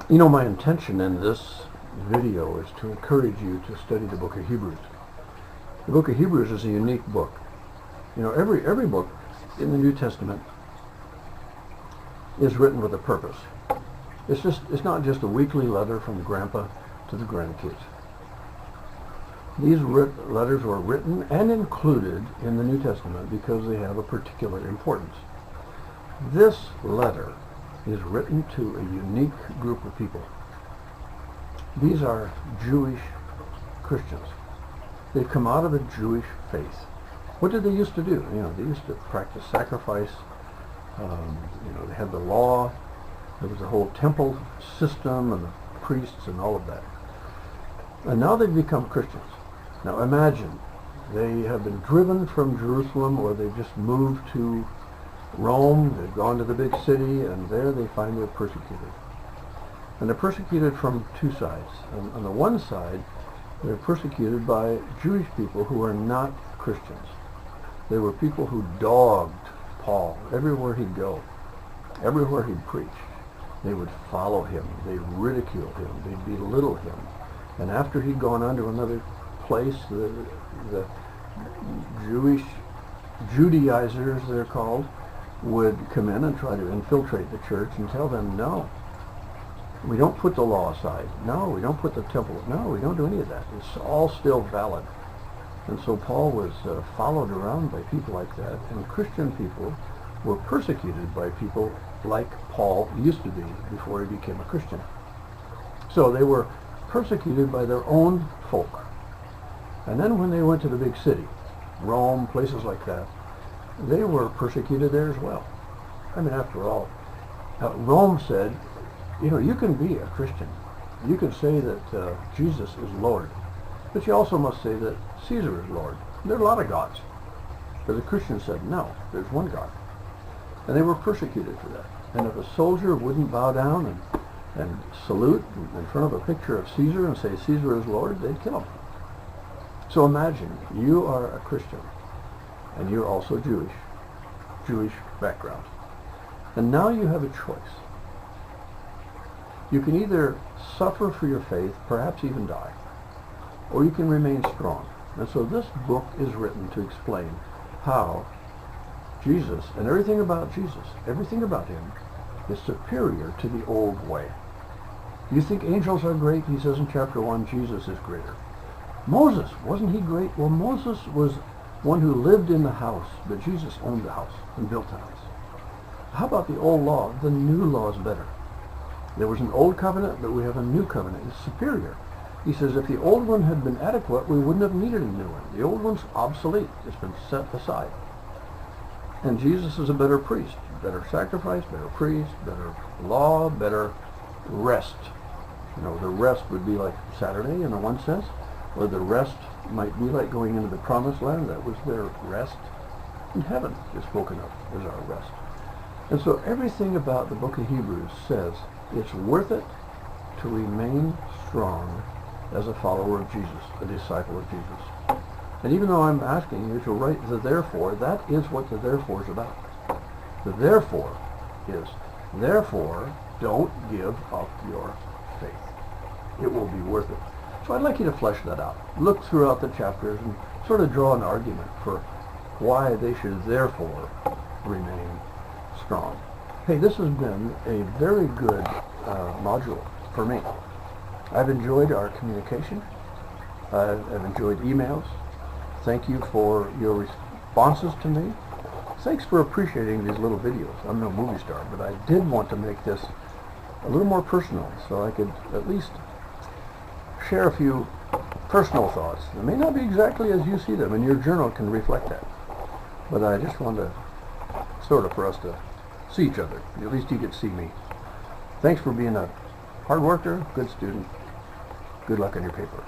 You know, my intention in this video is to encourage you to study the book of Hebrews. The book of Hebrews is a unique book. You know, every book in the New Testament is written with a purpose. It's not just a weekly letter from grandpa to the grandkids. These letters were written and included in the New Testament because they have a particular importance. This letter is written to a unique group of people. These are Jewish Christians. They've come out of a Jewish faith. What did they used to do? You know, they used to practice sacrifice. They had the law. There was the whole temple system and the priests and all of that. And now they've become Christians. Now imagine, they have been driven from Jerusalem, or they've just moved to Rome. They've gone to the big city, and there they find they're persecuted. And they're persecuted from two sides. On the one side, they're persecuted by Jewish people who are not Christians. They were people who dogged Paul everywhere he'd go, everywhere he'd preach. They would follow him. They'd ridicule him. They'd belittle him. And after he'd gone on to another place, the Jewish Judaizers, they're called, would come in and try to infiltrate the church and tell them, no, we don't put the law aside. No, we don't put the temple. No, we don't do any of that. It's all still valid. And so Paul was followed around by people like that, and Christian people were persecuted by people like Paul used to be before he became a Christian. So they were persecuted by their own folk. And then when they went to the big city, Rome, places like that, they were persecuted there as well. I mean, after all, Rome said, you know, you can be a Christian. You can say that Jesus is Lord. But you also must say that Caesar is Lord. There are a lot of gods. But the Christians said, no, there's one God. And they were persecuted for that. And if a soldier wouldn't bow down and salute in front of a picture of Caesar and say Caesar is Lord, they'd kill him. So imagine, you are a Christian, and you're also Jewish background. And now you have a choice. You can either suffer for your faith, perhaps even die, or you can remain strong. And so this book is written to explain how Jesus, and everything about Jesus, everything about him, is superior to the old way. You think angels are great? He says in chapter 1, Jesus is greater. Moses, wasn't he great? Well, Moses was one who lived in the house, but Jesus owned the house and built the house. How about the old law? The new law is better. There was an old covenant, but we have a new covenant. It's superior. He says if the old one had been adequate, we wouldn't have needed a new one. The old one's obsolete. It's been set aside. And Jesus is a better priest, better sacrifice, better priest, better law, better rest. You know, the rest would be like Saturday in one sense, or the rest might be like going into the promised land. That was their rest. And heaven is spoken of as our rest. And so everything about the book of Hebrews says it's worth it to remain strong as a follower of Jesus, a disciple of Jesus. And even though I'm asking you to write the therefore, that is what the therefore is about. The therefore is, therefore, don't give up your faith. It will be worth it. So I'd like you to flesh that out. Look throughout the chapters and sort of draw an argument for why they should therefore remain strong. Hey, this has been a very good module for me. I've enjoyed our communication. I've enjoyed emails. Thank you for your responses to me. Thanks for appreciating these little videos. I'm no movie star, but I did want to make this a little more personal so I could at least share a few personal thoughts. It may not be exactly as you see them, and your journal can reflect that. But I just wanted for us to see each other. At least you could see me. Thanks for being a hard worker, good student. Good luck on your paper.